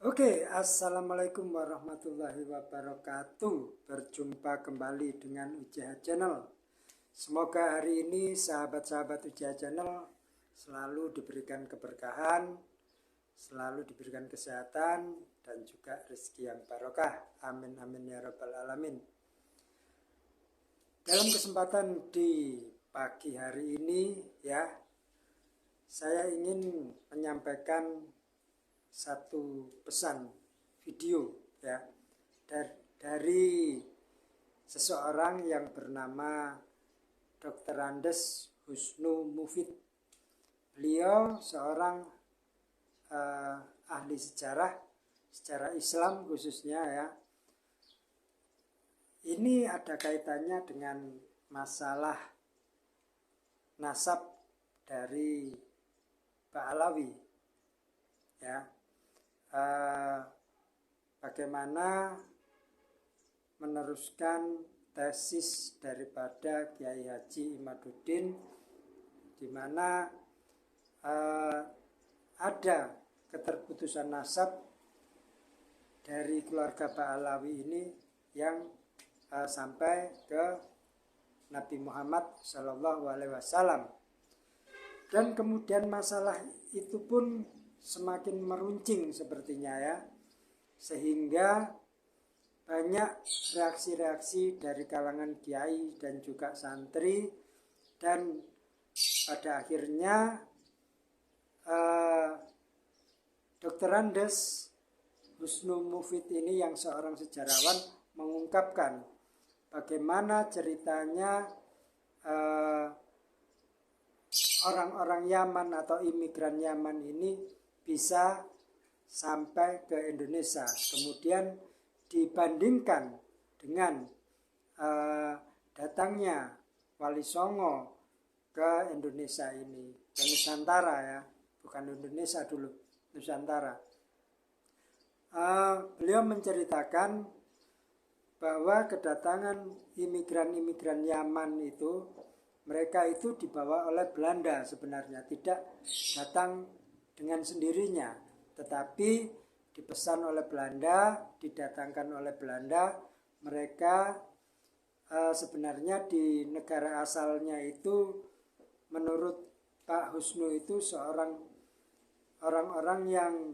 Assalamualaikum warahmatullahi wabarakatuh. Berjumpa kembali dengan UJH Channel. Semoga hari ini sahabat-sahabat UJH Channel selalu diberikan keberkahan, selalu diberikan kesehatan, dan juga rezeki yang barokah. Amin amin ya rabbal alamin. Dalam kesempatan di pagi hari ini saya ingin menyampaikan satu pesan video dari seseorang yang bernama Dr. Andes Husnu Mufid. Beliau seorang ahli sejarah Islam khususnya ya. Ini ada kaitannya dengan masalah nasab dari Ba'alawi ya. Bagaimana meneruskan tesis daripada Kiai Haji Imaduddin, di mana ada keterputusan nasab dari keluarga Ba'alawi ini yang sampai ke Nabi Muhammad SAW. Dan kemudian masalah itu pun semakin meruncing sepertinya ya, sehingga banyak reaksi-reaksi dari kalangan kiai dan juga santri, dan pada akhirnya Dr. Andes Husnu Mufid ini yang seorang sejarawan mengungkapkan bagaimana ceritanya orang-orang Yaman atau imigran Yaman ini bisa sampai ke Indonesia, kemudian dibandingkan dengan datangnya Wali Songo ke Indonesia ini, ke Nusantara ya, bukan Indonesia dulu, Nusantara. Beliau menceritakan bahwa kedatangan imigran-imigran Yaman itu, mereka itu dibawa oleh Belanda sebenarnya, tidak datang dengan sendirinya, tetapi dipesan oleh Belanda, didatangkan oleh Belanda. Mereka sebenarnya di negara asalnya itu, menurut Pak Husnu itu seorang orang-orang yang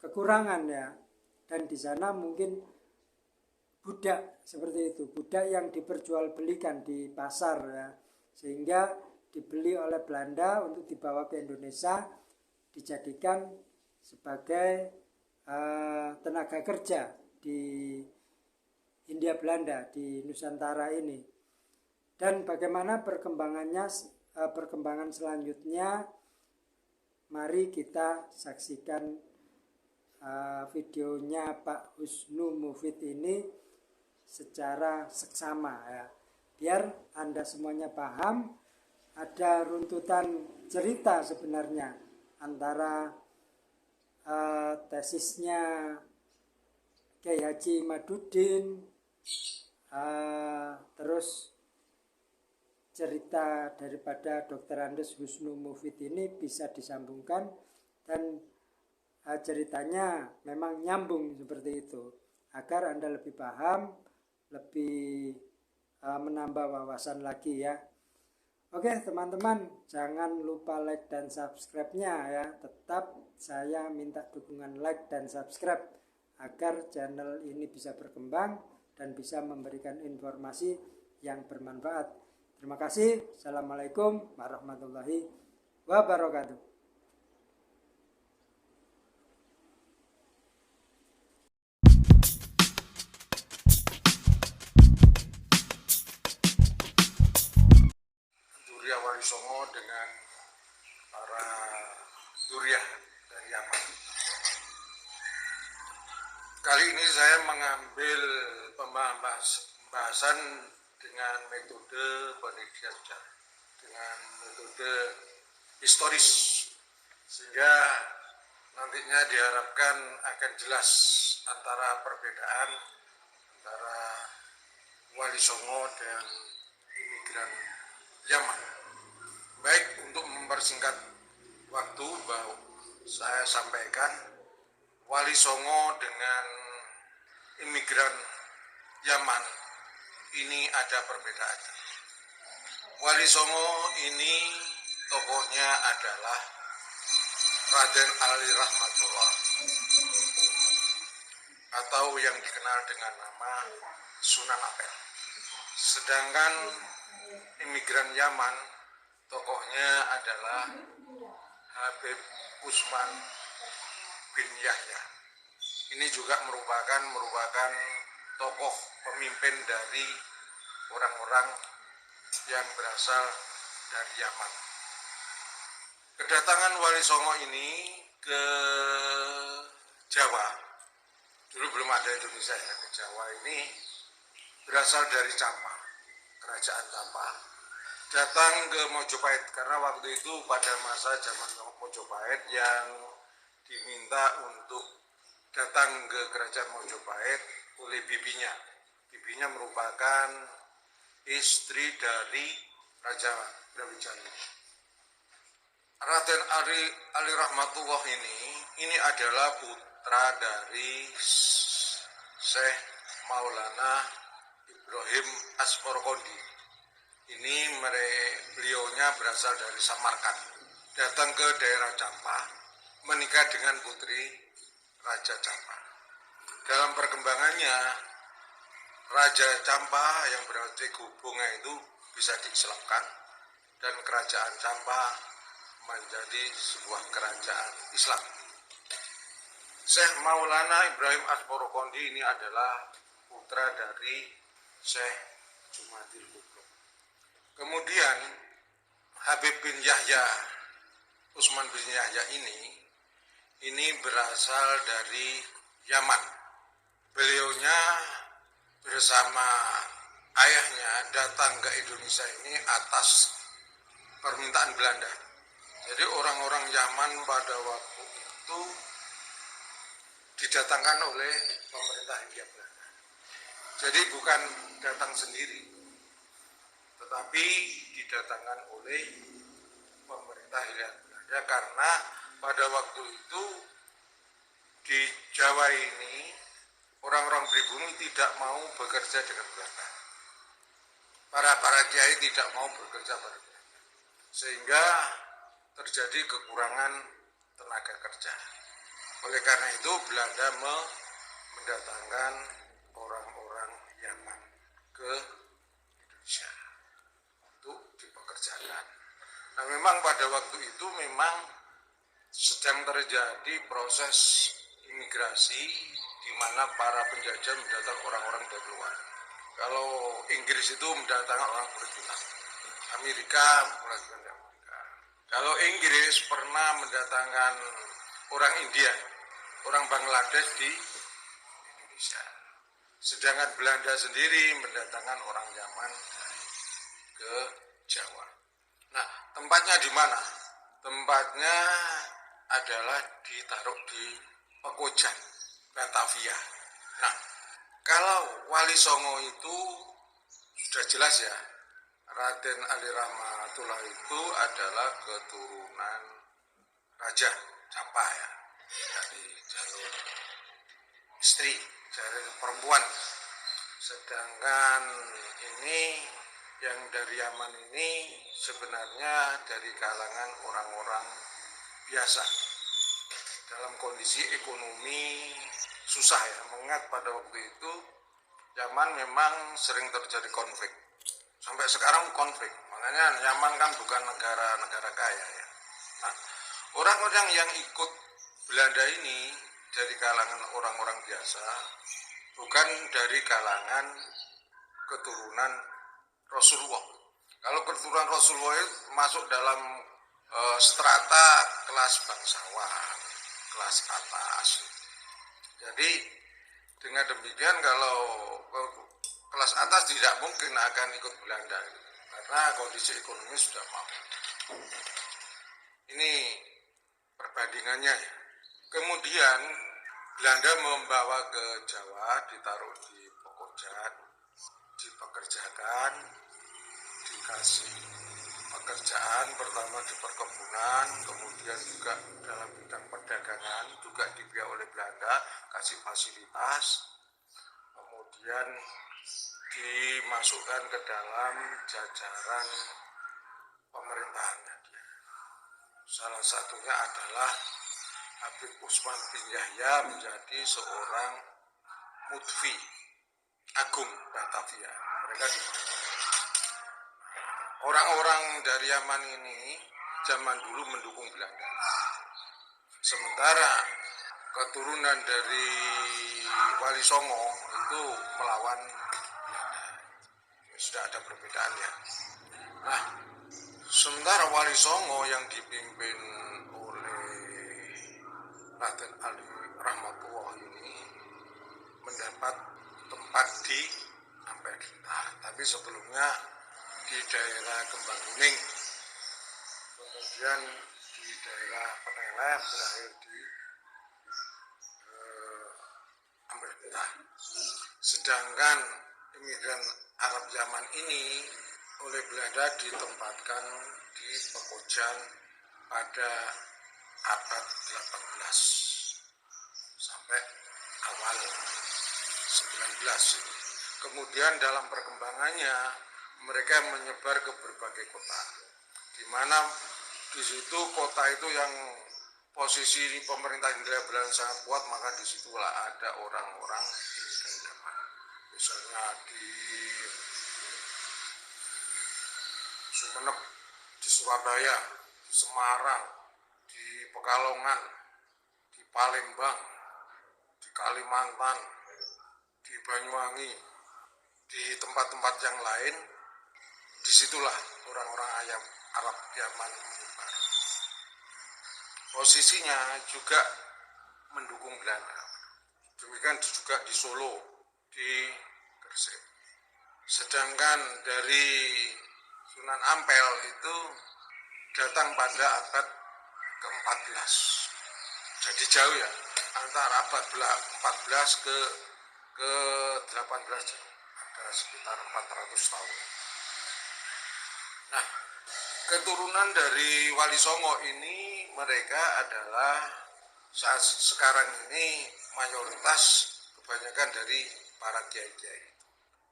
kekurangan ya, dan di sana mungkin budak seperti itu, budak yang diperjualbelikan di pasar ya, sehingga dibeli oleh Belanda untuk dibawa ke Indonesia, dijadikan sebagai tenaga kerja di Hindia Belanda, di Nusantara ini. Dan bagaimana perkembangan selanjutnya, mari kita saksikan videonya Pak Husnu Mufid ini secara seksama ya, biar Anda semuanya paham. Ada runtutan cerita sebenarnya antara tesisnya Kiai Haji Imaduddin, terus cerita daripada Dr. Andes Husnu Mufid ini bisa disambungkan, dan ceritanya memang nyambung seperti itu, agar Anda lebih paham, lebih menambah wawasan lagi ya. Oke teman-teman, jangan lupa like dan subscribe-nya ya. Tetap saya minta dukungan like dan subscribe agar channel ini bisa berkembang dan bisa memberikan informasi yang bermanfaat. Terima kasih. Assalamualaikum warahmatullahi wabarakatuh. Wali Songo dengan para Duriah dari Yaman. Kali ini saya mengambil pembahasan dengan metode penelitian sejarah, dengan metode historis, sehingga nantinya diharapkan akan jelas antara perbedaan antara Wali Songo dan imigran Yaman. Baik, untuk mempersingkat waktu, saya sampaikan Wali Songo dengan imigran Yaman ini ada perbedaan. Wali Songo ini tokohnya adalah Raden Ali Rahmatullah atau yang dikenal dengan nama Sunan Ampel. Sedangkan imigran Yaman tokohnya adalah Habib Usman bin Yahya. Ini juga merupakan tokoh pemimpin dari orang-orang yang berasal dari Yaman. Kedatangan Wali Songo ini ke Jawa, dulu belum ada Indonesia ya, ke Jawa ini berasal dari Campa, kerajaan Campa. Datang ke Mojopahit karena waktu itu pada masa zaman Mojopahit yang diminta untuk datang ke kerajaan Mojopahit oleh bibinya. Bibinya merupakan istri dari Raja Brawijaya. Raden Ali Rahmatullah ini adalah putra dari Syekh Maulana Ibrahim Asmorokondi. Ini beliaunya berasal dari Samarkand. Datang ke daerah Campa, menikah dengan putri Raja Campa. Dalam perkembangannya, Raja Campa yang berada di Gubunga itu bisa diislamkan dan kerajaan Campa menjadi sebuah kerajaan Islam. Syekh Maulana Ibrahim Asmorokondi ini adalah putra dari Syekh Jumadil Kubro. Kemudian Habib bin Yahya, Usman bin Yahya ini berasal dari Yaman. Beliaunya bersama ayahnya datang ke Indonesia ini atas permintaan Belanda. Jadi orang-orang Yaman pada waktu itu didatangkan oleh pemerintah Hindia Belanda. Jadi bukan datang sendiri, tetapi didatangkan oleh pemerintah Hindia Belanda karena pada waktu itu di Jawa ini orang-orang pribumi tidak mau bekerja dengan Belanda. Para kiai tidak mau bekerja pada Belanda, sehingga terjadi kekurangan tenaga kerja. Oleh karena itu Belanda mendatangkan orang-orang Yaman ke Indonesia untuk dipekerjakan. Nah, memang pada waktu itu memang sedang terjadi proses imigrasi di mana para penjajah mendatang orang-orang dari luar. Kalau Inggris itu mendatangkan orang berjuang, Amerika mendatangkan Amerika. Kalau Inggris pernah mendatangkan orang India, orang Bangladesh di Indonesia. Sedangkan Belanda sendiri mendatangkan orang Yaman ke Jawa. Nah, tempatnya di mana? Tempatnya adalah ditaruh di Pekojan, Batavia. Nah, kalau Wali Songo itu sudah jelas ya, Raden Ali Rahmatullah itu adalah keturunan Raja Campa ya, dari jalur istri, dari perempuan. Sedangkan ini yang dari Yaman ini sebenarnya dari kalangan orang-orang biasa dalam kondisi ekonomi susah ya, mengingat pada waktu itu Yaman memang sering terjadi konflik, sampai sekarang konflik. Makanya Yaman kan bukan negara kaya ya. Nah, orang-orang yang ikut Belanda ini dari kalangan orang-orang biasa, bukan dari kalangan keturunan Rasulullah. Kalau keturunan Rasulullah itu masuk dalam strata kelas bangsawan, kelas atas. Jadi dengan demikian kalau kelas atas tidak mungkin akan ikut Belanda karena kondisi ekonomi sudah mampu. Ini perbandingannya ya. Kemudian Belanda membawa ke Jawa, ditaruh di Pekojan, dipekerjakan, dikasih pekerjaan pertama di perkebunan, kemudian juga dalam bidang perdagangan juga dibiayai oleh Belanda, kasih fasilitas, kemudian dimasukkan ke dalam jajaran pemerintahannya dia. Salah satunya adalah Habib Usman bin Yahya menjadi seorang mutfi agung Batavia. Mereka orang-orang dari Yaman ini zaman dulu mendukung Belanda. Sementara keturunan dari Wali Songo itu melawan Belanda. Sudah ada perbedaannya. Nah, sementara Wali Songo yang dipimpin oleh Raden Ali Rahmatullah ini mendapat tempat di Ampel-Gentah. Tapi sebelumnya di daerah Kembang Kuning, kemudian di daerah Peneleh, berakhir di Ampel-Gentah. Sedangkan imigran Arab zaman ini oleh Belanda ditempatkan di Pekojan pada abad 18 sampai awal 19. Kemudian dalam perkembangannya mereka menyebar ke berbagai kota, di mana di situ kota itu yang posisi pemerintah Hindia Belanda sangat kuat, maka disitulah ada orang-orang imigran Jerman. Misalnya di Sumeneb, di Surabaya, di Semarang, di Pekalongan, di Palembang, di Kalimantan, di Banyuwangi, di tempat-tempat yang lain, disitulah orang-orang Arab Yaman menyebar. Posisinya juga mendukung Belanda. Demikian juga di Solo, di Gresik. Sedangkan dari Sunan Ampel itu datang pada abad ke-14. Jadi jauh ya, antara abad 14 ke 18 ada sekitar 400 tahun. Nah, keturunan dari Wali Songo ini mereka adalah saat sekarang ini mayoritas kebanyakan dari para kiai-kiai.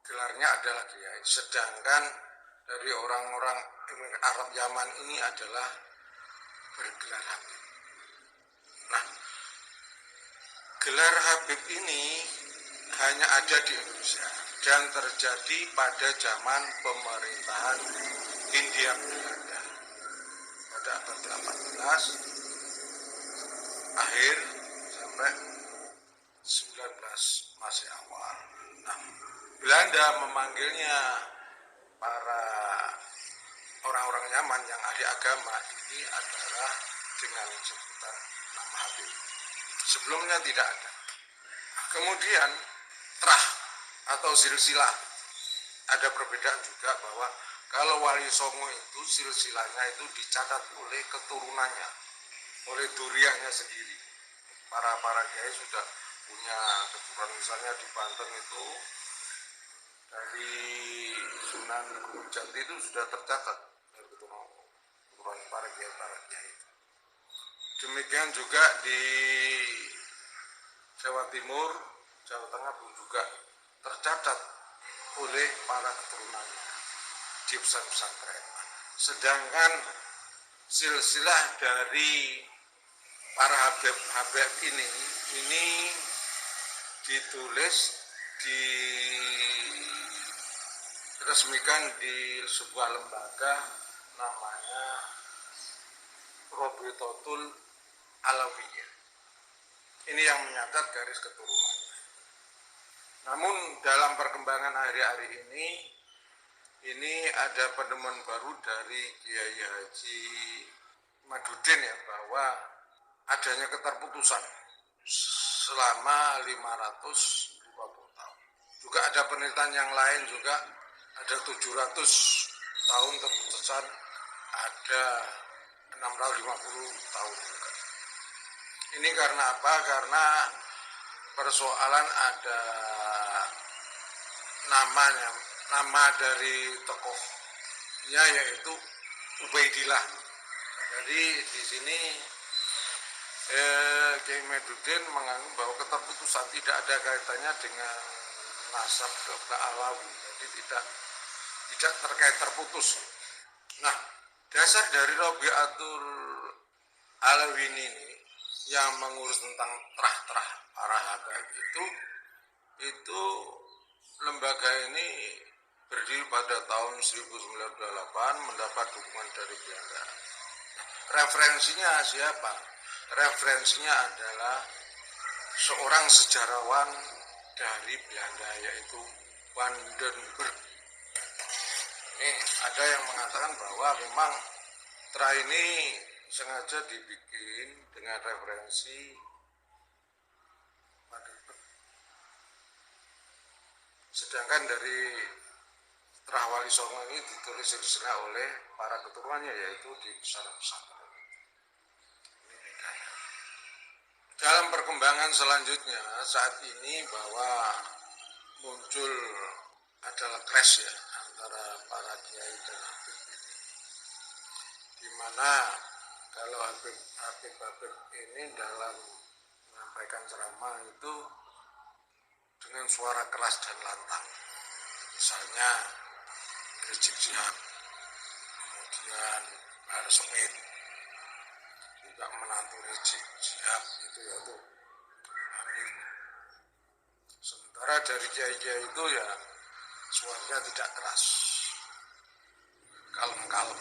Gelarnya adalah kiai, sedangkan dari orang-orang Arab Yaman ini adalah bergelar Habib. Nah, gelar Habib ini hanya ada di Indonesia dan terjadi pada zaman pemerintahan Hindia Belanda pada abad 18 akhir sampai 19 masih awal. Nah, Belanda memanggilnya para orang-orang Yaman yang ahli agama ini adalah dengan sebutan nama Habib. Sebelumnya tidak ada. Kemudian terah atau silsilah, ada perbedaan juga bahwa kalau Wali Songo itu silsilahnya itu dicatat oleh keturunannya, oleh duriannya sendiri. Para kiai sudah punya keturunan, misalnya di Banten itu dari Sunan Gunung Jati itu sudah tercatat dari keturunan para kiai. Demikian juga di Jawa Timur, Jawa Tengah pun juga tercatat oleh para keturunannya di pesantren. Sedangkan silsilah dari para Habib ini ditulis, diresmikan di sebuah lembaga namanya Robitotul Alawiyah. Ini yang menyatat garis keturunannya. Namun dalam perkembangan hari-hari ini ada penemuan baru dari Kiai Haji Madudin ya, bahwa adanya keterputusan selama 550 tahun. Juga ada penelitian yang lain juga, ada 700 tahun terputusan, ada 650 tahun. Ini karena apa? Karena persoalan ada nama dari tokohnya yaitu Ubaidillah. Jadi di sini Kiai Medudin menganggap bahwa keterputusan tidak ada kaitannya dengan nasab ke Alawi, jadi tidak terkait terputus. Nah, dasar dari Robiatul Alawi ini yang mengurus tentang terah-terah para habaib itu lembaga ini berdiri pada tahun 1998, mendapat dukungan dari Belanda. Referensinya siapa? Referensinya adalah seorang sejarawan dari Belanda, yaitu Van den Berg. Ini ada yang mengatakan bahwa memang terah ini sengaja dibikin dengan referensi Van den Berg. Sedangkan dari terah Wali Songo ini ditulis silsilah oleh para keturunannya, yaitu di pesantren. Ini bedanya. Dalam perkembangan selanjutnya saat ini bahwa muncul adalah clash ya antara para kiai dan habib ini, di mana kalau habib ini dalam menyampaikan ceramah itu dengan suara keras dan lantang, misalnya Rizik Syihab, kemudian Bahar Smith, juga menantu Rizik Syihab itu yaitu Habib. Sementara dari kiai-kiai itu ya suaranya tidak keras, kalem-kalem.